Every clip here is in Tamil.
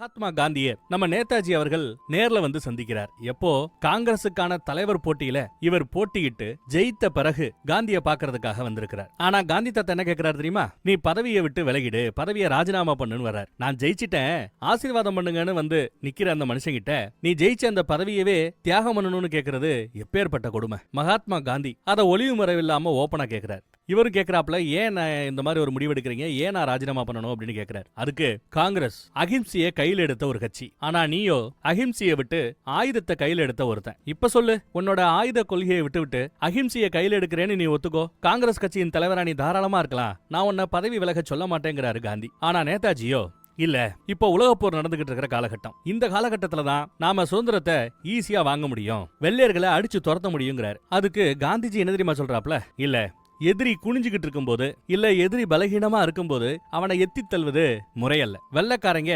மகாத்மா காந்திய நம்ம நேதாஜி அவர்கள் நேர்ல வந்து சந்திக்கிறார். எப்போ காங்கிரசுக்கான தலைவர் போட்டியில இவர் போட்டியிட்டு ஜெயித்த பிறகு காந்திய பாக்குறதுக்காக வந்திருக்கிறார். ஆனா காந்தி தாத்தா என்ன கேட்கிறார் தெரியுமா? நீ பதவியை விட்டு விலகிடு, பதவியை ராஜினாமா பண்ணுன்னு வர்றார். நான் ஜெயிச்சிட்டேன், ஆசீர்வாதம் பண்ணுங்கன்னு வந்து நிக்கிற அந்த மனுஷங்கிட்ட நீ ஜெயிச்ச அந்த பதவியவே தியாகம் பண்ணணும்னு கேட்கறது எப்பேற்பட்ட கொடுமை. மகாத்மா காந்தி அதை ஒளிவு மறைவில்லாம ஓபனா கேட்கிறார். இவரு கேட்கிறாப்ல, ஏன் இந்த மாதிரி ஒரு முடிவு எடுக்கிறீங்க, ஏன் நான் ராஜினாமா பண்ணணும் அப்படின்னு கேட்கிறார். அதுக்கு காங்கிரஸ் அகிம்சையை கையில் எடுத்த ஒரு கட்சி, ஆனா நீயோ அகிம்சையை விட்டு ஆயுதத்தை கையில் எடுத்த ஒருத்தன். இப்ப சொல்லு, உன்னோட ஆயுத கொள்கையை விட்டு அகிம்சையை கையில் எடுக்கிறேன்னு நீ ஒத்துக்கோ, காங்கிரஸ் கட்சியின் தலைவரா நீ தாராளமா இருக்கலாம், நான் உன்னை பதவி விலக சொல்ல மாட்டேங்கிறாரு காந்தி. ஆனா நேதாஜியோ இல்ல, இப்போ உலக போர் நடந்துகிட்டு இருக்கிற காலகட்டம், இந்த காலகட்டத்துல தான் நாம சுதந்திரத்தை ஈஸியா வாங்க முடியும், வெள்ளையர்களை அடிச்சு துரத்த முடியுங்கிறார். அதுக்கு காந்திஜி என்ன தெரியுமா சொல்றாப்ல, இல்ல எதிரி குனிஞ்சுகிட்டு இருக்கும்போது இல்ல எதிரி பலகீனமா இருக்கும்போது அவனை எத்தி தள்ளுவது முறையல்ல. வெள்ளைக்காரங்க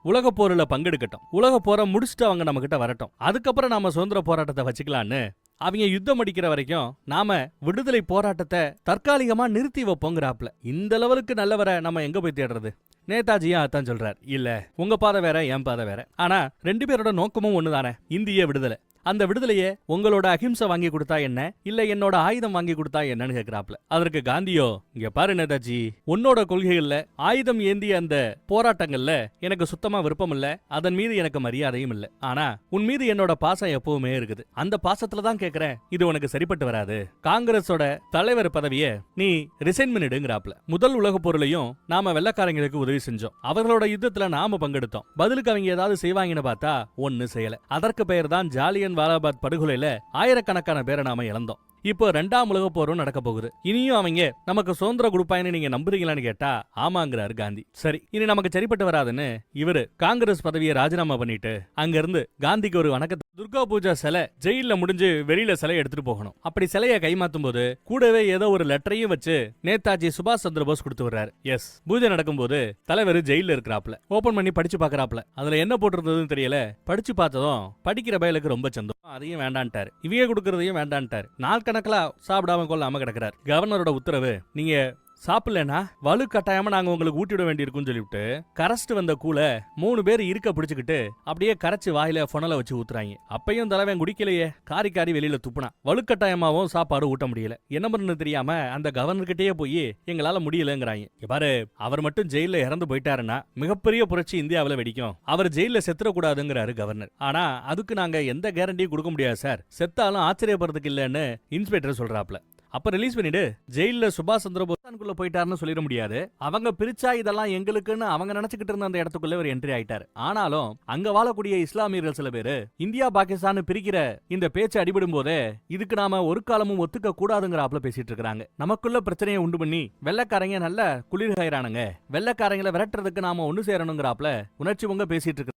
உலக போர்ல பங்கெடுக்கட்டும், உலக போரை முடிச்சுட்டு அவங்க நம்ம கிட்ட வரட்டும், அதுக்கப்புறம் நாம சுதந்திர போராட்டத்தை வச்சுக்கலான்னு அவங்க யுத்தம் அடிக்கிற வரைக்கும் நாம விடுதலை போராட்டத்தை தற்காலிகமா நிறுத்தி வைப்போங்கிறாப்ல. இந்த லெவலுக்கு நல்லவரை நம்ம எங்க போய் தேடுறது? நேதாஜியா அதான் சொல்றார், இல்ல உங்க பாதை வேற என் பாதை வேற, ஆனா ரெண்டு பேரோட நோக்கமும் ஒண்ணுதானே, இந்திய விடுதலை. அந்த விடுதலையே உங்களோட அகிம்சை வாங்கி கொடுத்தா என்ன, இல்ல என்னோட ஆயுதம் வாங்கி கொடுத்தா என்னன்னு கேக்குறாப்ல. அதற்கு காந்தியோ, இங்க பாரு நேதாஜி, உன்னோட கொள்கைகள்ல ஆயுதம் ஏந்திய அந்த போராட்டங்கள்ல எனக்கு சுத்தமா விருப்பம் இல்ல, அதன் மீது எனக்கு மரியாதையும் இல்ல, ஆனா உன் மீது என்னோட பாசம் எப்பவுமே இருக்குது, அந்த பாசத்துல தான் கேக்குறேன், இது உனக்கு சரிப்பட்டு வராது, காங்கிரஸோட தலைவர் பதவியை நீ ரிசைன் பண்ணிடுங்கிறாப்ல. முதல் உலக போர்லயும் நாம வெள்ளக்காரங்களுக்கு உதவி செஞ்சோம், அவர்களோட யுத்தத்துல நாம பங்கெடுத்தோம், பதிலுக்கு அவங்க ஏதாவது செய்வாங்கன்னு பார்த்தா ஒன்னு செய்யல. அதற்கு பெயர் தான் ஜாலியன் வாலாபாக் படுகொலையில ஆயிரக்கணக்கான பேரை நாம இழந்தோம். இப்போ 2ஆம் உலக போரும் நடக்க போகுது, இனியும் அவங்க நமக்கு சுதந்திர கொடுப்பாயின்னு நீங்க நம்புறீங்களான்னு கேட்டா ஆமாங்கிறாரு காந்தி. சரி, இனி நமக்கு சரிப்பட்டு வராதுன்னு இவரு காங்கிரஸ் பதவியை ராஜினாமா பண்ணிட்டு அங்க இருந்து காந்திக்கு ஒரு வணக்கத்தை, துர்கா பூஜா சிலை ஜெயில முடிஞ்சு வெளியில சிலையை எடுத்துட்டு போகணும், அப்படி சிலையை கைமாத்தும் போது கூடவே ஏதோ ஒரு லெட்டரையும் வச்சு நேதாஜி சுபாஷ் சந்திர போஸ் கொடுத்து வர்றாரு. எஸ், பூஜை நடக்கும்போது தலைவர் ஜெயில இருக்கிறாப்ல, ஓபன் பண்ணி படிச்சு பாக்குறாப்ல, அதுல என்ன போட்டிருந்ததுன்னு தெரியல, படிச்சு பார்த்ததும் படிக்கிற பயலுக்கு ரொம்ப சந்தோஷம், அதையும் வேண்டான்ட்டாரு, இவைய கொடுக்கறதையும் வேண்டான்ட்டாரு, நாள் கணக்குல சாப்பிடாம கொள்ளாம கிடக்கிறார். கவர்னரோட உத்தரவு, நீங்க சாப்பிடலனா வலு கட்டாயமா நாங்க உங்களுக்கு ஊட்டிவிட வேண்டியிருக்குன்னு சொல்லிவிட்டு கரைச்சிட்டு வந்த கூல 3 பேர் இருக்க பிடிச்சுக்கிட்டு அப்படியே கரைச்சு வாயில புனல வச்சு ஊத்துறாங்க. அப்பையும் தலைவன் குடிக்கலையே, காரி காரி வெளியில துப்புனா, வலுக்கட்டாயமாவும் சாப்பாடு ஊட்ட முடியல, என்ன பண்ணு தெரியாம அந்த கவர்னர்கிட்டயே போய் எங்களால முடியலங்கிறாங்க. பாரு, அவர் மட்டும் ஜெயில இறந்து போயிட்டாருன்னா மிகப்பெரிய புரட்சி இந்தியாவில வெடிக்கும், அவர் ஜெயில செத்துறக்கூடாதுங்கிறாரு கவர்னர். ஆனா அதுக்கு நாங்க எந்த கேரண்டியும் கொடுக்க முடியாது சார், செத்தாலும் ஆச்சரியப்படுறதுக்கு இல்லன்னு இன்ஸ்பெக்டர் சொல்றாப்ல. அப்ப ரிலீஸ் பண்ணிடு, ஜெயில சுபாஷ் சந்திர போஸ்குள்ள போயிட்டாருன்னு சொல்லிட முடியாது, அவங்க பிரிச்சா இதெல்லாம் எங்களுக்குன்னு அவங்க நினைச்சுக்கிட்டு இருந்த அந்த இடத்துக்குள்ள ஒரு என்ட்ரி ஆயிட்டாரு. ஆனாலும் அங்க வாழக்கூடிய இஸ்லாமியர்கள் சில பேரு இந்தியா பாகிஸ்தான் பிரிக்கிற இந்த பேச்சு அடிபடும் போதே இதுக்கு நாம ஒரு காலமும் ஒத்துக்க கூடாதுங்கிறாப்ல பேசிட்டு இருக்காங்க. நமக்குள்ள பிரச்சனையை உண்டு பண்ணி வெள்ளக்காரங்க நல்ல குளிர்காயிறானுங்க, வெள்ளக்காரங்களை விரட்டுறதுக்கு நாம ஒண்ணு சேரணுங்கிறாப்ல உணர்ச்சி பொங்க பேசிட்டு இருக்க.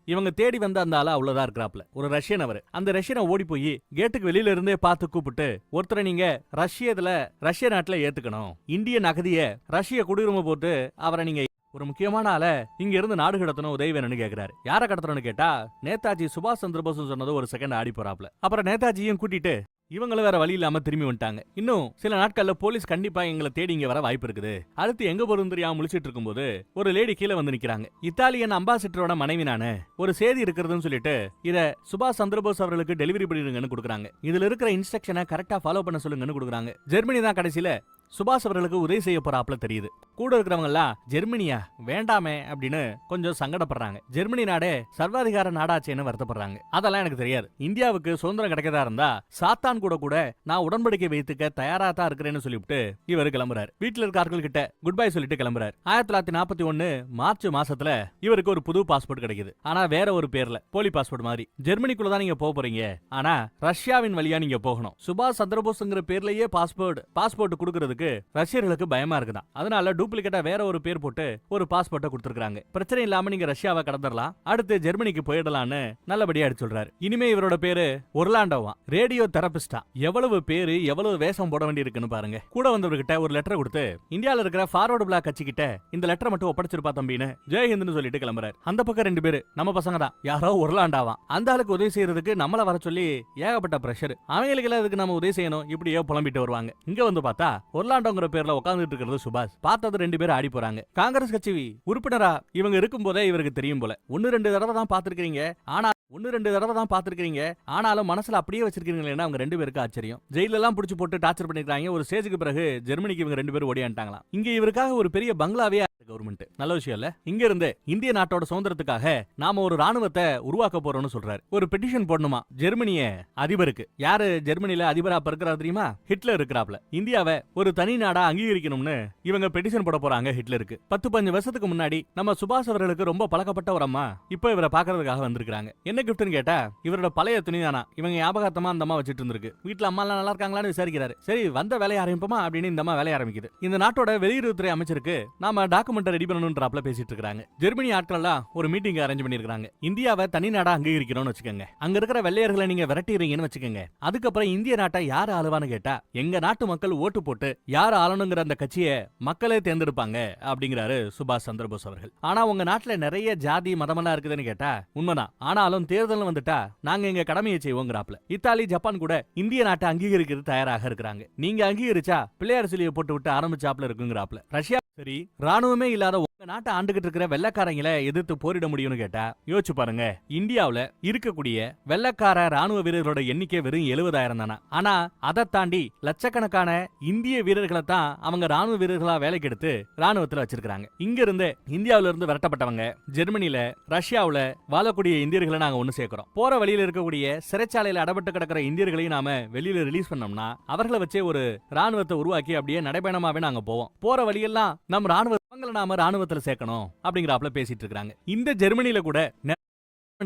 இவங்க தேடி வந்த அந்த ஆளா அவ்வளவுதான் இருக்கிறாப்ல, ஒரு ரஷ்யன். அவர் அந்த ரஷ்யனை ஓடி போய் கேட்டுக்கு வெளியில இருந்தே பார்த்து கூப்பிட்டு, ஒருத்தரை நீங்க ரஷ்ய நாட்டுல ஏத்துக்கணும், இந்தியன் அகதிய ரஷ்ய குடியுரிமை போட்டு அவரை நீங்க ஒரு முக்கியமான ஆள இங்க இருந்து நாடு கடத்தணும், உதவி வேணும்னு கேக்குறாரு. யார கடத்தணும்னு கேட்டா நேதாஜி சுபாஷ் சந்திர போஸ் சொன்னது ஒரு செகண்ட் ஆடி போறாப்ல. அப்புறம் நேதாஜியும் கூட்டிட்டு இவங்களும் வேற வழி இல்லாம திரும்பி வந்துட்டாங்க. இன்னும் சில நாட்கள்ல போலீஸ் கண்டிப்பா எங்களை தேடி இங்க வர வாய்ப்பு இருக்குது. அடுத்து எங்க போறது தெரியாம முழிச்சிட்டு இருக்கும்போது ஒரு லேடி கீழே வந்து நிக்கிறாங்க. இத்தாலியன் அம்பாசிடரோட மனைவி நானு, ஒரு செய்தி இருக்குதுன்னு சொல்லிட்டு இத சுபாஷ் சந்திரபோஸ் அவர்களுக்கு டெலிவரி பண்ணிடுங்கன்னு கொடுக்குறாங்க. இதுல இருக்கிற இன்ஸ்ட்ரக்ஷனை கரெக்டா ஃபாலோ பண்ண சொல்லுங்கன்னு கொடுக்குறாங்க. ஜெர்மனி தான் கடைசியில சுபாஷ் அவர்களுக்கு உதவி செய்ய போறாப்ல தெரியுது. கூட இருக்கிறவங்க எல்லாம் ஜெர்மனியா வேண்டாமே அப்படின்னு கொஞ்சம் சங்கடப்படுறாங்க. ஜெர்மனி நாடே சர்வாதிகார நாடாச்சேன்னு வருத்தப்படுறாங்க. அதெல்லாம் எனக்கு தெரியாது, இந்தியாவுக்கு சுதந்திரம் கிடைக்கதா இருந்தா சாத்தான் கூட நான் உடன்படிக்கை வைத்துக்க தயாரா தான் இருக்கிறேன்னு சொல்லிவிட்டு இவர் கிளம்புறாரு. வீட்டுல இருக்கார்கள் கிட்ட குட் பை சொல்லிட்டு கிளம்புறாரு. 1941 மார்ச் மாசத்துல இவருக்கு ஒரு புது பாஸ்போர்ட் கிடைக்குது. ஆனா வேற ஒரு பேர்ல, போலி பாஸ்போர்ட் மாதிரி. ஜெர்மனிக்குள்ள நீங்க போக போறீங்க, ஆனா ரஷ்யாவின் வழியா நீங்க போகணும். சுபாஷ் சந்திரபோஸ்ங்கிற பேர்லயே பாஸ்போர்ட் கொடுக்கறதுக்கு ரஷ்யர்களுக்கு பயமா இருக்குதான். அதனால டூப்ளிகேட்டா வேற ஒரு பேர் போட்டு ஒரு பாஸ்போர்ட்டை கொடுத்திருக்காங்க. பிரச்சனை இல்லாம நீங்க ரஷ்யாவை கடந்துடலாம், அடுத்து ஜெர்மனிக்கு போயிடலான்னு நல்லபடியா அடிச்சு சொல்றாரு. இனிமே இவரோட பேரு ஒர்லாண்டோவா, ரேடியோ தெரபிஸ்டா. எவ்வளவு பேரு எவ்வளவு வேஷம் போட வேண்டி இருக்குன்னு பாருங்க. கூட வந்தவர்கிட்ட ஒரு லெட்டர் கொடுத்து இந்தியால இருக்கிற ஃபார்வர்டு பிளாக் கட்சி கிட்ட இந்த லெட்டர் மட்டும் ஒப்படைச்சிருப்பா தம்பின்னு ஜெயஹிந்த்னு சொல்லிட்டு கிளம்புறாரு. அந்த பக்கம் 2 பேரு நம்ம பசங்க தான், யாரோ ஒர்லாண்டாவா, அந்த ஆளுக்கு உதவி செய்யறதுக்கு நம்மள வர சொல்லி ஏகப்பட்ட பிரஷர், அவங்களுக்கு அதுக்கு நம்ம உதவி செய்யணும், இப்படியோ புலம்பிட்டு வருவாங்க. இங்க வந்து பார்த்தா ஒர்லாண்டோங்கிற பேர்ல உட்கார்ந்துட்டு இருக்கிறது சுபாஷ். பார்த்தது 2 பேரும் ஆடி போறாங்க. காங்கிரஸ் கட்சி உறுப்பினரா இவங்க இருக்கும் போதே இவருக்கு தெரியும் போல. 1-2 தடவை தான் பாத்துருக்கீங்க, ஆனாலும் மனசுல அப்படியே வச்சிருக்கீங்களேன்னா அவங்க 2 பேருக்கு ஆச்சரியம். ஜெயில எல்லாம் புடிச்சு போட்டு டார்ச்சர் பண்ணிருக்காங்க. ஒரு ஸ்டேஜுக்கு பிறகு ஜெர்மனிக்கு இவங்க 2 பேரும் ஓடியாண்டாங்களாம். இங்க இவருக்காக ஒரு பெரிய பங்களாவே கவர்மெண்ட். நல்ல விஷயம் இல்ல? இங்க இருந்து இந்திய நாட்டோட சுதந்திரத்துக்காக நாம ஒரு ராணுவத்தை உருவாக்க போறோம்னு சொல்றாரு. ஒரு பெட்டிஷன் போடணுமா ஜெர்மனிய அதிபருக்கு. யாரு ஜெர்மனில அதிபரா இருக்கிறார் தெரியுமா? ஹிட்லர் இருக்கிறாப்ல. இந்தியாவை ஒரு தனி நாடா அங்கீகரிக்கணும்னு இவங்க பெட்டிஷன் போட போறாங்க ஹிட்லருக்கு. 10-15 வருஷத்துக்கு முன்னாடி நம்ம சுபாஷ் அவர்களுக்கு ரொம்ப பழக்கப்பட்ட ஒரு அம்மா இப்ப இவரை பாக்குறதுக்காக வந்திருக்காங்க. என்ன கிஃப்ட்னு கேட்டா இவரோட பழைய துணிதானா. இவங்க ஞாபகார்த்தமா அந்த அம்மா வச்சிட்டு இருந்திருக்கு. வீட்டுல அம்மா எல்லாம் நல்லா இருக்காங்களான்னு விசாரிக்கிறாரு. சரி வந்த வேலையை ஆரம்பிப்போமா அப்படின்னு இந்த அம்மா வேலைய ஆரம்பிக்குது. இந்த நாட்டோட வெளியுறவுத்துறை அமைச்சருக்கு நாம டாக்குமெண்ட் ரெடி பண்ணணும்ன்றப்பல பேசிட்டு இருக்காங்க. ஜெர்மனி ஆட்களெல்லாம் ஒரு மீட்டிங் அரேஞ்ச் பண்ணிருக்காங்க. இந்தியாவை தனி நாடா அங்கீகரிக்கணும்னு வச்சுக்கோங்க. அங்க இருக்கிற வெள்ளையர்களை நீங்க விரட்டிடுறீங்கன்னு வச்சுக்கோங்க. அதுக்கப்புறம் இந்திய நாட்டை யாரு ஆளுவான்னு கேட்டா எங்க நாட்டு மக்கள் ஓட்டு போட்டு யாரு ஆளணுங்கிற அந்த கட்சியை மக்களே தேர்ந்தெடுப்பாங்க அப்படிங்கிறாரு சுபாஷ் சந்திரபோஸ் அவர்கள். ஆனா உங்க நாட்டுல நிறைய ஜாதி மதமெல்லாம் இருக்குதுன்னு கேட்டா உண்மைதான். ஆனாலும் தேர்தல் வந்துட்டா நாங்க எங்க கடமையை செய்வோங்கிறாப்ல. இத்தாலி ஜப்பான் கூட இந்திய நாட்டை அங்கீகரிக்கிறது தயாராக இருக்கிறாங்க. நீங்க அங்கீகரிச்சா பிள்ளையார் சிலையை போட்டு விட்டு ஆரம்பிச்சாப்ல இருக்குங்கிறாப்ல. ரஷ்யா சரி ராணுவமே இல்லாத உங்க நாட்டை ஆண்டுகிட்டு இருக்கிற வெள்ளக்காரங்களை எதிர்த்து போரிட முடியும்னு கேட்டா யோசிச்சு பாருங்க. இந்தியாவுல இருக்கக்கூடிய வெள்ளக்கார ராணுவ வீரர்களோட எண்ணிக்கை வெறும் 70,000 தானா. ஆனா அதை தாண்டி லட்சக்கணக்கான இந்திய வீரர்களை தான் அவங்க ராணுவ வீரர்களா வேலைக்கு எடுத்து ராணுவத்துல வச்சிருக்காங்க. இங்க இருந்து இந்தியாவில இருந்து விரட்டப்பட்டவங்க ஜெர்மனில ரஷ்யாவுல வாழக்கூடிய இந்தியர்களை நாங்க ஒண்ணு சேர்க்கிறோம். போற வழியில இருக்கக்கூடிய சிறைச்சாலையில அடப்பட்டு கிடக்கிற இந்தியர்களையும் நாம வெளியில ரிலீஸ் பண்ணோம்னா அவர்களை வச்சே ஒரு ராணுவத்தை உருவாக்கி அப்படியே நடைபயணமாவே நாங்க போவோம். போற வழியெல்லாம் நம்ம ராணுவத்துல சேர்க்கணும் அப்படிங்கிறாப்ல பேசிட்டு இருக்காங்க. இந்த ஜெர்மனில கூட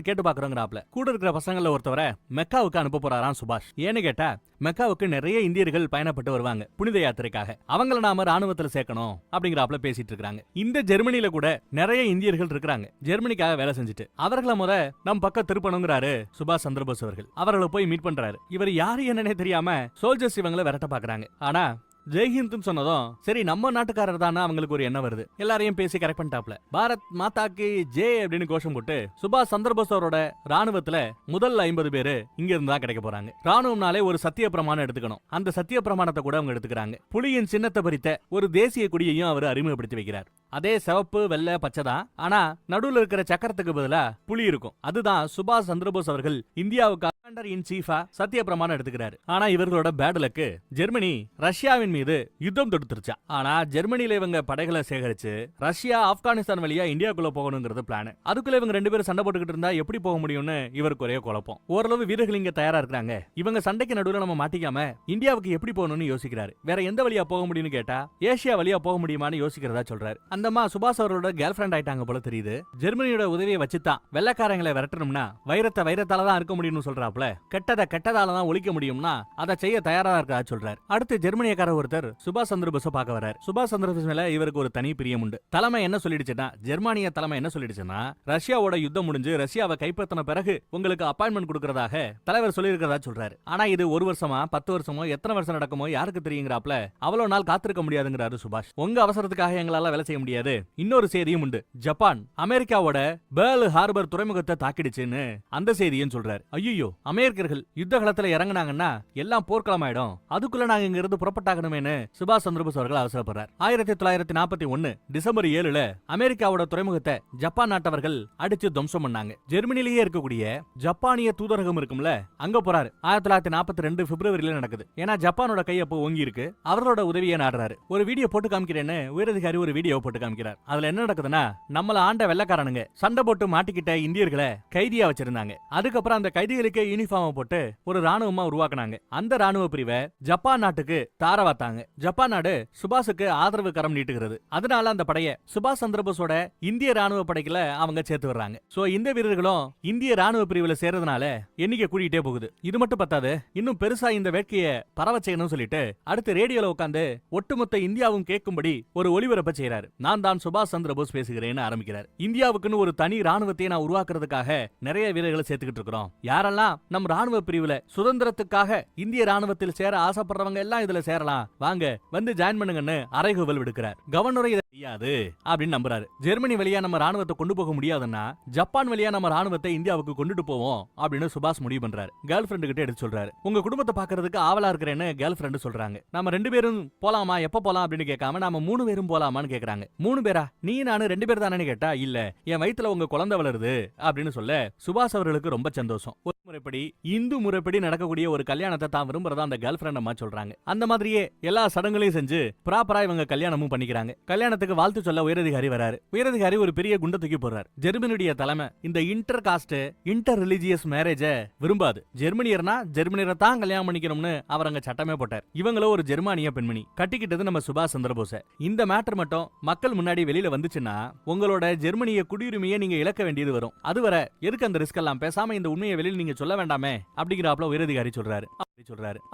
கேட்டு பாக்குறோங்கிறாப்ல. கூட இருக்கிற பசங்கள ஒருத்தவரை மெக்காவுக்கு அனுப்ப போறாராம் சுபாஷ். ஏன்னு கேட்டா மெக்காவுக்கு நிறைய இந்தியர்கள் பயணப்பட்டு வருவாங்க புனித யாத்திரைக்காக. அவங்கள நாம ராணுவத்துல சேர்க்கணும் அப்படிங்கிறாப்ல பேசிட்டு இருக்காங்க. இந்த ஜெர்மனில கூட நிறைய இந்தியர்கள் இருக்காங்க ஜெர்மனிக்காக வேலை செஞ்சுட்டு. அவர்களை நம் பக்கம் திருப்பணுங்கிறாரு சுபாஷ் சந்திரபோஸ் அவர்கள். அவர்களை போய் மீட் பண்றாரு. இவர் யாரு என்னன்னே தெரியாம சோல்ஜர்ஸ் இவங்களை விரட்ட பாக்குறாங்க. ஆனா ஜெய்ஹிந்த் சொன்னதும் சரி நம்ம நாட்டுக்காரர் தானே அவங்களுக்கு ஒரு எண்ணம் வருது. எல்லாரையும் பேசி கரெக்ட் பண்ணிட்டாப்ல. பாரத் மாதாக்கு ஜே அப்படின்னு கோஷம் போட்டு சுபாஷ் சந்திரபோஸ் அவரோட ராணுவத்துல முதல் 50 பேரு இங்க இருந்தா கிடைக்க போறாங்க. ராணுவம்னாலே ஒரு சத்திய பிரமாணம் எடுத்துக்கணும். அந்த சத்திய பிரமாணத்தை கூட அவங்க எடுத்துக்கிறாங்க. புலியின் சின்னத்தை பறித்த ஒரு தேசிய கொடியையும் அவர் அறிமுகப்படுத்தி வைக்கிறார். அதே சிவப்பு வெள்ளை பச்சை தான். ஆனா நடுவுல இருக்கிற சக்கரத்துக்கு பதிலா புலி இருக்கும். அதுதான் சுபாஷ் சந்திரபோஸ் அவர்கள் இந்தியாவுக்கு கமாண்டர் இன் சீஃபா சத்திய பிரமாணம் எடுத்துக்கிறாரு. ஆனா இவர்களோட பேட் லக் ஜெர்மனி ரஷ்யாவின் மீது யுத்தம் தொடுத்துருச்சா. ஆனா ஜெர்மனில இவங்க படைகளை சேகரிச்சு ரஷ்யா ஆப்கானிஸ்தான் வழியா இந்தியாக்குள்ள போகணுங்கிறது பிளான். அதுக்குள்ள இவங்க 2 பேரும் சண்டை போட்டுக்கிட்டு இருந்தா எப்படி போக முடியும்னு இவருக்கு ஒரே குழப்பம். ஓரளவு வீரர்கள் இங்க தயாரா இருக்காங்க. இவங்க சண்டைக்கு நடுவுல நம்ம மாட்டிக்காம இந்தியாவுக்கு எப்படி போகணும்னு யோசிக்கிறாரு. வேற எந்த வழியா போக முடியும்னு கேட்டா ஏசியா வழியா போக முடியுமான்னு யோசிக்கிறதா சொல்றாரு. அந்தமா சுபாஷ் அவரோட கேர்ள் ஃபிரெண்ட் ஆயிட்டாங்க போல தெரியுது. ஜெர்மனியோட உதவியை வச்சுதான் வெள்ளக்காரங்களை விரட்டணும்னா வைரத்தால தான் இருக்க முடியும்னு சொல்றாப்ல. கெட்டதால தான் ஒழிக்க முடியும்னா அதை செய்ய தயாரா இருக்கா சொல்றாரு. அடுத்து ஜெர்மனியக்கார ஒருத்தர் சுபாஷ் சந்திரபோஸ் பார்க்க வரார். சுபாஷ் சந்திரபோஸ் மேல இவருக்கு ஒரு தனி பிரியம் உண்டு. தலைமை என்ன சொல்லிடுச்சுன்னா ஜெர்மானிய தலைமை என்ன சொல்லிடுச்சுன்னா ரஷ்யாவோட யுத்தம் முடிஞ்சு ரஷ்யாவை கைப்பற்றின பிறகு உங்களுக்கு அப்பாயின்மெண்ட் கொடுக்கறதாக தலைவர் சொல்லியிருக்கிறதா சொல்றாரு. ஆனா இது 1 வருஷமா 10 வருஷமோ எத்தனை வருஷம் நடக்குமோ யாருக்கு தெரியுங்கிறாப்ல. அவ்வளவு நாள் காத்திருக்க முடியாதுங்கிறாரு சுபாஷ். உங்க அவசரத்துக்காக எங்களால வேலை செய்ய முடியாது. இன்னொரு செய்தியும் உண்டு. ஜப்பான் அமெரிக்காவோட பேர்ல் ஹார்பர் துறைமுகத்தை தாக்கிடுச்சுன்னு அந்த செய்தியும் சொல்றாரு. ஐயோ அமெரிக்கர்கள் யுத்த களத்துல இறங்குனாங்கன்னா எல்லாம் போர்க்களமாயிடும். அதுக்குள்ள நாங்க இங்க இருந்து புறப்பட்டாகணுமேனு சுபாஷ் சந்திரபோஸ் அவர்கள் அவசரப்படுறார். 1941 டிசம்பர் 7 அமெரிக்காவோட துறைமுகத்தை ஜப்பான் நாட்டவர்கள் அடிச்சு துவம்சம் பண்ணாங்க. ஜெர்மனிலேயே இருக்கக்கூடிய ஜப்பானிய தூதரகம் இருக்கும்ல அங்க போறாரு. 1942 பிப்ரவரியில நடக்குது. ஏன்னா ஜப்பானோட கை அப்போ ஓங்கி இருக்கு. அவரோட உதவியை நாடுறாரு. ஒரு வீடியோ போட்டு காமிக்கிறேன்னு உயரதிகாரி ஒரு வீடியோ போட்டு காமிக்கிறார். அதுல என்ன நடக்குதுன்னா நம்மள ஆண்ட வெள்ளக்காரனுங்க சண்டை போட்டு மாட்டிக்கிட்ட இந்தியர்களை கைதியா வச்சிருந்தாங்க. அதுக்கப்புறம் அந்த கைதிகளுக்கு யூனிஃபார்ம் போட்டு ஒரு ராணுவமா உருவாக்குனாங்க. அந்த ராணுவ பிரிவை ஜப்பான் நாட்டுக்கு தாரவாத்தாங்க. ஜப்பான் நாடு சுபாஷுக்கு ஆதரவு கரம் நீட்டுகிறது. அதனால அந்த படைய சுபாஷ் சந்திரபோஸோட இந்திய ராணுவ படைக்குல அவங்க சேர்த்து வர்றாங்க. சோ இந்த வீரர்களும் இந்திய ராணுவ பிரிவுல சேர்றதுனால எண்ணிக்கை கூடிட்டே போகுது. இது மட்டும் பத்தாது, இன்னும் பெருசா இந்த வேட்கையை பரவ செய்யணும்னு சொல்லிட்டு அடுத்து ரேடியோல உட்கார்ந்து ஒட்டுமொத்த இந்தியாவும் கேட்கும்படி ஒரு ஒளிபரப்ப செய்யறாரு. நான் தான் சுபாஷ் சந்திரபோஸ் பேசுகிறேன்னு ஆரம்பிக்கிறார். இந்தியாவுக்குன்னு ஒரு தனி ராணுவத்தை நான் உருவாக்குறதுக்காக நிறைய வீரர்களை சேர்த்துக்கிட்டு இருக்கிறோம். யாரெல்லாம் நம் ராணுவ பிரிவுல சுதந்திரத்துக்காக இந்திய ராணுவத்தில் சேர ஆசைப்படுறவங்க எல்லாம் இதுல சேரலாம், வாங்க வந்து ஜாயின் பண்ணுங்கன்னு அறைகூவல் விடுக்கிறார். கவர்னரை முடியாது அப்படின்னு நம்புறாரு. ஜெர்மனி வழியா நம்ம ராணுவத்தை கொண்டு போக முடியாதுன்னா ஜப்பான் வழியா நம்ம ராணுவத்தை இந்தியாவுக்கு கொண்டுட்டு போவோம் அப்படின்னு சுபாஷ் முடிவு பண்றாரு. கேர்ள் ஃபிரெண்ட் கிட்ட எடுத்து சொல்றாரு. உங்க குடும்பத்தை பாக்குறதுக்கு ஆவலா இருக்கிறேன்னு கேர்ள் ஃபிரெண்ட் சொல்றாங்க. நம்ம 2 பேரும் போலாமா, எப்ப போலாம் அப்படின்னு கேட்காம நாம 3 பேரும் போலாமான்னு கேக்குறாங்க. 3 பேரா, நீ நானு 2 பேர் தானே கேட்டா, இல்ல என் வயித்துல உங்க குழந்தை வளருது அப்படின்னு சொல்ல சுபாஷ் அவர்களுக்கு ரொம்ப சந்தோஷம். ஒரு முறைப்படி இந்து முறைப்படி நடக்கக்கூடிய ஒரு கல்யாணத்தை தான் விரும்புறதா அந்த கேர்ள் ஃபிரெண்ட் அம்மா சொல்றாங்க. அந்த மாதிரியே எல்லா சடங்குகளையும் செஞ்சு ப்ராப்பரா இவங்க கல்யாணமும் பண்ணிக்கிறாங்க. கல்யாணத்துக்கு வாழ்த்து சொல்ல உயரதிகாரி வராரு. உயரதிகாரி ஒரு பெரிய குண்ட தூக்கி போறாரு. ஜெர்மனியுடைய தலைமை இந்த இன்டர் காஸ்ட் இன்டர் ரிலிஜியஸ் மேரேஜ விரும்பாது. ஜெர்மனியர்னா ஜெர்மனியரை தான் கல்யாணம் பண்ணிக்கணும்னு அவர் அங்க சட்டமே போட்டார். இவங்களோ ஒரு ஜெர்மானிய பெண்மணி, கட்டிக்கிட்டது நம்ம சுபாஷ் சந்திரபோஸ். இந்த மேட்டர் மட்டும் மக்கள் முன்னாடி வெளியில வந்துச்சுன்னா உங்களோட ஜெர்மனிய குடியுரிமையை நீங்க இழக்க வேண்டியது வரும். அதுவரை எதுக்கு அந்த ரிஸ்க் எல்லாம், பேசாம இந்த உண்மையை வெளியில நீங்க சொல்ல வேண்டாமே அப்படிங்கிறாப்ல உயரதிகாரி சொல்றாரு.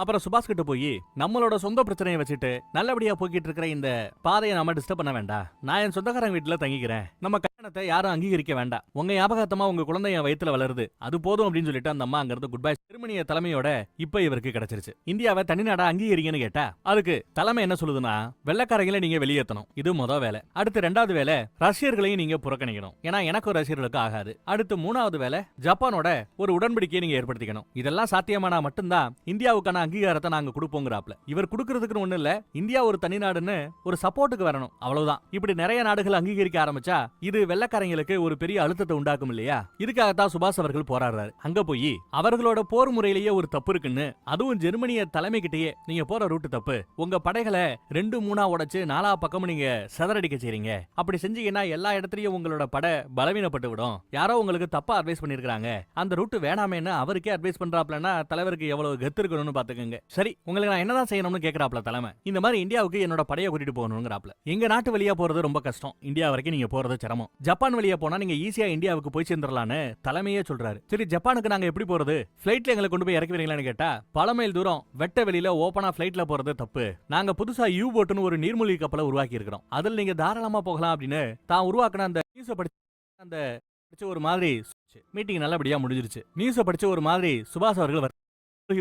அப்புறம் சுபாஷ் கிட்ட போய் நம்மளோட சொந்த பிரச்சனையை வச்சுட்டு நல்லபடியா போய்கிட்டு இருக்கிற இந்த பாதையை நாம டிஸ்டர்ப் பண்ண வேண்டாம். நான் என் சொந்தக்காரங்க வீட்டுல தங்கிக்கிறேன். நம்ம கல்யாணத்தை யாரும் அங்கீகரிக்க வேண்டாம். உங்க ஞாபகத்தமா உங்க குழந்தை என் வயித்துல வளருது, அது போதும் அப்படின்னு சொல்லிட்டு அந்த அம்மா அங்கிருந்து குட் பை. ஜெர்மனிய தலைமையோட இப்ப இவருக்கு கிடைச்சிருச்சு. இந்தியாவை தனிநாடா அங்கீகரிங்கன்னு கேட்டா அதுக்கு தலைமை என்ன சொல்லுதுன்னா, வெள்ளக்காரங்களை நீங்க வெளியேற்றணும், இது முதல் வேலை. அடுத்து 2வது வேலை, ரஷ்யர்களையும் நீங்க புறக்கணிக்கணும், ஏன்னா எனக்கும் ரஷ்யர்களுக்கு ஆகாது. அடுத்து 3வது வேலை, ஜப்பானோட ஒரு உடன்படிக்கையை நீங்க ஏற்படுத்திக்கணும். இதெல்லாம் சாத்தியமானா மட்டும்தான் இந்தியாவுக்கான அங்கீகாரத்தை நாங்க கொடுப்போங்கிறாப்ல. இவர் கொடுக்கறதுக்கு ஒண்ணு இல்ல, இந்தியா ஒரு தனிநாடுன்னு ஒரு சப்போர்ட்டுக்கு வரணும், அவ்வளவுதான். இப்படி நிறைய நாடுகள் அங்கீகரிக்க ஆரம்பிச்சா இது வெள்ளக்காரங்களுக்கு ஒரு பெரிய அழுத்தத்தை உண்டாக்கும் இல்லையா? இதுக்காகத்தான் சுபாஷ் அவர்கள் போராடுறாரு. அங்க போய் அவர்களோட போர் முறையிலேயே ஒரு தப்பு இருக்குன்னு, அதுவும் ஜெர்மனிய தலைமை கிட்டேயே நீங்க போற ரூட் தப்பு, உங்க படைகளை 2-3 உடைச்சு 4 பக்கமும் நீங்க சதறடிக்க செய்றீங்க, அப்படி செஞ்சீங்கன்னா எல்லா இடத்துலயும் உங்களோட படை பலவீனப்பட்டு விடும், யாரோ உங்களுக்கு தப்பா அட்வைஸ் பண்ணிருக்காங்க, அந்த ரூட் வேணாமேன்னு அவருக்கே அட்வைஸ் பண்றாப்லன்னா தலைவருக்கு எவ்வளவு கெத்து இருக்கணும்னு பாத்துக்கங்க. சரி, உங்களுக்கு நான் என்னதான் செய்யணும்னு கேக்குறாப்ல தலைமை. இந்த மாதிரி இந்தியாவுக்கு என்னோட படையை கூட்டிட்டு போகணுங்கிறாப்ல. எங்க நாட்டு வழியா போறது ரொம்ப கஷ்டம், இந்தியா வரைக்கும் நீங்க போறது சிரமம். ஜப்பான் வழியா போனா நீங்க ஈஸியா இந்தியாவுக்கு போய் சேர்ந்துடலான்னு தலைமையே சொல்றாரு. சரி, ஜப்பானுக்கு நாங்க எப்படி போறது, பிளைட்ல எங்களை கொண்டு போய் இறக்கி வரீங்களான்னு கேட்டா, பல மைல் தூரம் வெட்ட வெளியில ஓபனா பிளைட்ல போறது தப்பு, நாங்க புதுசா யூ போட்னு ஒரு நீர்மூழ்கி கப்பலை உருவாக்கி இருக்கிறோம், அதுல நீங்க தாராளமா போகலாம் அப்படின்னு தான் உருவாக்குன அந்த நியூஸை படிச்ச ஒரு மாதிரி மீட்டிங் நல்லபடியா முடிஞ்சிருச்சு. நியூஸை படிச்ச ஒரு மாதிரி சுபாஷ் அவர்கள்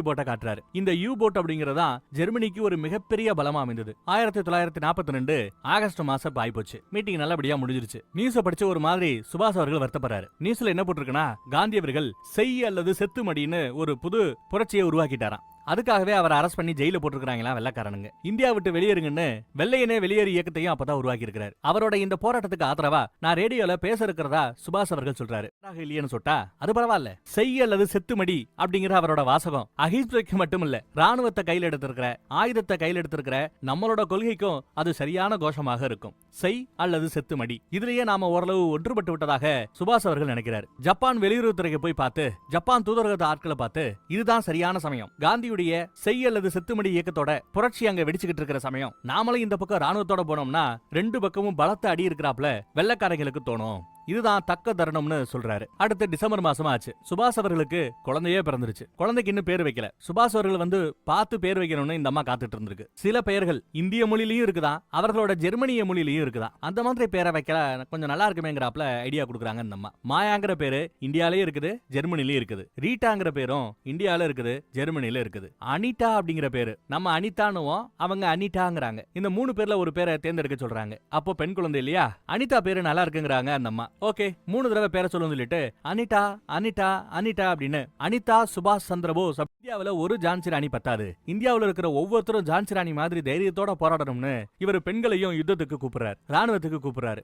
போட்ட காட்டுறாரு. இந்த யூ போட் அப்படிங்கறதா ஜெர்மனிக்கு ஒரு மிகப்பெரிய பலமா அமைந்தது. 1942 ஆகஸ்ட் மாசம் ஆயிப்போச்சு. மீட்டிங் நல்லபடியா முடிஞ்சிருச்சு. நியூஸ படிச்ச ஒரு மாதிரி சுபாஷ் அவர்கள் வருத்தப்படுறாரு. நியூஸ்ல என்ன போட்டிருக்குன்னா, காந்தி அவர்கள் செய் அல்லது செத்து மடின்னு ஒரு புது புரட்சியை உருவாக்கிட்டாராம். அதுக்காகவே அவர் அரெஸ்ட் பண்ணி ஜெயில போட்டுருக்காங்களா வெள்ளக்காரனுங்க. இந்தியா விட்டு வெளியேறுங்கன்னு வெள்ளையனே வெளியேறு இயக்கத்தையும் அப்பதான் உருவாக்கி இருக்கிறார். அவரோட இந்த போராட்டத்துக்கு ஆதரவா நான் ரேடியோல பேச இருக்கிறதா சுபாஷ் அவர்கள் சொல்றாரு. இல்லையன்னு சொட்டா அது பரவாயில்ல, செய் அல்லது செத்துமடி அப்படிங்கிற அவரோட வாசகம் அஹிம்சைக்கு மட்டும் இல்ல, ராணுவத்தை கையில் எடுத்திருக்கிற, ஆயுதத்தை கையில் எடுத்திருக்கிற நம்மளோட கொள்கைக்கும் அது சரியான கோஷமாக இருக்கும். செய் அல்லது செத்துமடி, இதுலயே நாம ஓரளவு ஒன்றுபட்டு விட்டதாக சுபாஷ் அவர்கள் நினைக்கிறார். ஜப்பான் வெளியுறவுத்துறைக்கு போய் பார்த்து, ஜப்பான் தூதரக ஆட்களை பார்த்து, இதுதான் சரியான சமயம், காந்தி செய் அல்லது செத்துமடி இயக்கத்தோட புரட்சி அங்க வெடிச்சுக்கிட்டு இருக்கிற சமயம், நாமளும் இந்த பக்கம் ராணுவத்தோட போனோம்னா 2 பக்கமும் பலத்த அடி இருக்கிறாப்ல வெள்ளக்காரங்களுக்கு தோணும், இதுதான் தக்க தருணம்னு சொல்றாரு. அடுத்து டிசம்பர் மாசம் ஆச்சு. சுபாஷ் அவர்களுக்கு குழந்தையே பிறந்துருச்சு. குழந்தைக்கு இன்னும் பேர் வைக்கல. சுபாஷ் அவர்கள் வந்து பார்த்து பேர் வைக்கணும்னு இந்த அம்மா காத்துட்டு இருந்திருக்கு. சில பெயர்கள் இந்திய மொழியிலயும் இருக்குதான், அவர்களோட ஜெர்மனிய மொழியிலயும் இருக்குதான். அந்த மாதிரி பேரை வைக்கல கொஞ்சம் நல்லா இருக்குமேங்கறாப்ல ஐடியா கொடுக்குறாங்க இந்த அம்மா. மாயாங்கிற பேரு இந்தியாலயும் இருக்குது, ஜெர்மனிலயும் இருக்குது. ரீட்டாங்கிற பேரும் இந்தியால இருக்குது, ஜெர்மனில இருக்குது. அனிதா அப்படிங்கிற பேரு நம்ம அனிதானுவோம், அவங்க அனிதாங்கிறாங்க. இந்த 3 பேர்ல ஒரு பேரை தேர்ந்தெடுக்க சொல்றாங்க. அப்போ பெண் குழந்தை இல்லையா, அனிதா பேரு நல்லா இருக்குங்கிறாங்க அந்த அம்மா. ஓகே, 3 தடவை பேரை சொல்லுன்னு சொல்லிட்டு அனிதா அனிதா அனிதா அப்படின்னு அனிதா சுபாஷ் சந்திரபோஸ். இந்தியாவுல ஒரு ஜான்சி ராணி பத்தாது, இந்தியாவுல இருக்கிற ஒவ்வொருத்தரும் ஜான்சி ராணி மாதிரி தைரியத்தோட போராடணும்னு இவர் பெண்களையும் யுத்தத்துக்கு கூப்பிடுறாரு, ராணுவத்துக்கு கூப்பிடுறாரு.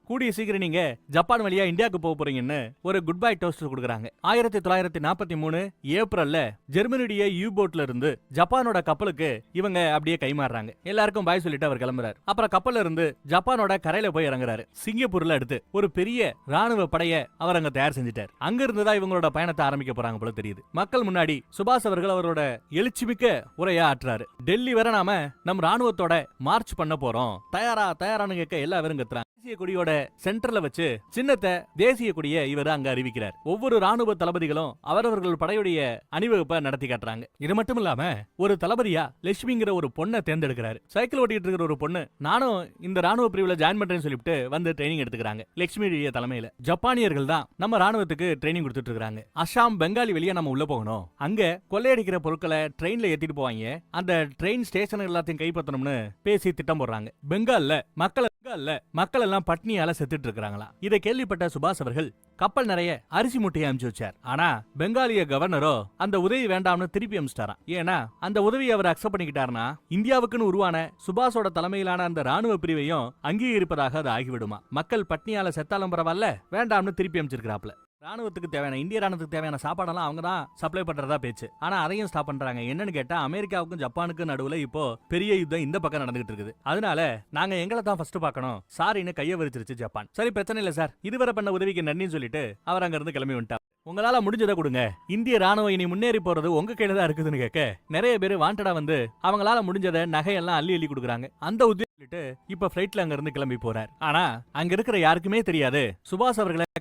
கூடிய சீக்கிரம் நீங்க ஜப்பான் வழியா இந்தியாவுக்கு போக போறீங்கன்னு ஒரு குட் பை டோஸ்ட் கொடுக்குறாங்க. 1943 ஏப்ரல்ல ஜெர்மனியுடைய யூ போட்ல இருந்து ஜப்பானோட கப்பலுக்கு இவங்க அப்படியே கைமாறுறாங்க. எல்லாருக்கும் பாய் சொல்லிட்டு அவர் கிளம்புறாரு. அப்புறம் கப்பல்ல இருந்து ஜப்பானோட கரையில போய் இறங்குறாரு. சிங்கப்பூர்ல அடுத்து ஒரு பெரிய ராணுவ படைய அவர் அங்க தயார் செஞ்சிட்டார். அங்க இருந்துதான் இவங்களோட பயணத்தை ஆரம்பிக்க போறாங்க போல தெரியுது. மக்கள் முன்னாடி சுபாஷ் அவர்கள் அவரோட எழுச்சிமிக்க உரையா ஆற்றுறாரு. டெல்லி வரை நாம நம் ராணுவத்தோட மார்ச் பண்ண போறோம், தயாரான்னு கேட்க எல்லாரும் கத்துறாங்க. தேசிய கொடியோட சென்டர்ல வச்சு சின்னத்தை தேசிய கொடியை இவர் அங்க அறிவிக்கிறார். ஒவ்வொரு ராணுவ தளபதிகளும் அவரவர்கள் படையுடைய அணிவகுப்பை நடத்தி காட்டுறாங்க. இது மட்டும் இல்லாம ஒரு தளபதியா லட்சுமிங்கிற ஒரு பொண்ணை தேர்ந்தெடுக்கிறாரு. சைக்கிள் ஓட்டிட்டு இருக்கிற ஒரு பொண்ணு, நானும் இந்த ராணுவ பிரிவுல ஜாயின் பண்றேன்னு சொல்லிட்டு வந்து ட்ரைனிங் எடுத்துக்கிறாங்க. லட்சுமியுடைய தலைமையில ஜப்பானியர்கள் தான் நம்ம ராணுவத்துக்கு ட்ரைனிங் கொடுத்துட்டு இருக்காங்க. அசாம் பெங்காலி வெளியே நம்ம உள்ள போகணும், அங்க கொள்ளையடிக்கிற பொருட்களை ட்ரெயின்ல ஏத்திட்டு போவாங்க, அந்த ட்ரெயின் ஸ்டேஷன் எல்லாத்தையும் கைப்பற்றணும்னு பேசி திட்டம் போடுறாங்க. பெங்கால்ல மக்களை இல்ல மக்கள் எல்லாம் பட்னியால செத்துட்டு இருக்காங்களா. இதை கேள்விப்பட்ட சுபாஷ் அவர்கள் கப்பல் நிறைய அரிசி மூட்டையை அனுப்பிச்சு வச்சார். ஆனா பெங்காலிய கவர்னரோ அந்த உதவி வேண்டாம்னு திருப்பி அனுப்பிச்சிட்டாராம். ஏன்னா அந்த உதவியை அவர் அக்செப்ட் பண்ணிக்கிட்டாருன்னா இந்தியாவுக்குன்னு உருவான சுபாஷோட தலைமையிலான அந்த ராணுவ பிரிவையும் அங்கீகரிப்பதாக அது ஆகிவிடுமா. மக்கள் பட்னியால செத்தாலும் பரவாயில்ல, வேண்டாம்னு திருப்பி அனுப்பிச்சிருக்கிறாப்ல. ராணுவத்துக்கு தேவையான இந்திய ராணுவத்துக்கு தேவையான சாப்பாடெல்லாம் அவங்க தான் சப்ளை பண்றதா பேச்சு. ஆனா அதையும் ஸ்டாப் பண்றாங்க. என்னன்னு கேட்டா அமெரிக்காவுக்கும் ஜப்பானுக்கும் நடுவுல இப்போ பெரிய யுத்தம் இந்த பக்கம் நடந்துகிட்டு இருக்குது. அதனால நாங்க எங்களை தான் ஃபர்ஸ்ட் பார்க்கணும் சாரின்னு கைய விரிச்சிருச்சு ஜப்பான். சரி பிரச்சனை இல்ல சார், இதுவரை பண்ண உதவிக்கு நன்றின்னு சொல்லிட்டு அவர் அங்க இருந்து கிளம்பி வந்துட்டார். உங்களால முடிஞ்சதை கொடுங்க, இந்திய ராணுவம் இனி முன்னேறி போறது உங்க கையில தான் இருக்குதுன்னு கேட்க நிறைய பேர் வாண்டடா வந்து அவங்களால முடிஞ்சதை நகையெல்லாம் அள்ளி அள்ளி கொடுக்குறாங்க. அந்த உதவி இப்ப பிளைட்ல அங்க இருந்து கிளம்பி போறார். ஆனா அங்க இருக்கிற யாருக்குமே தெரியாது சுபாஷ் அவர்களை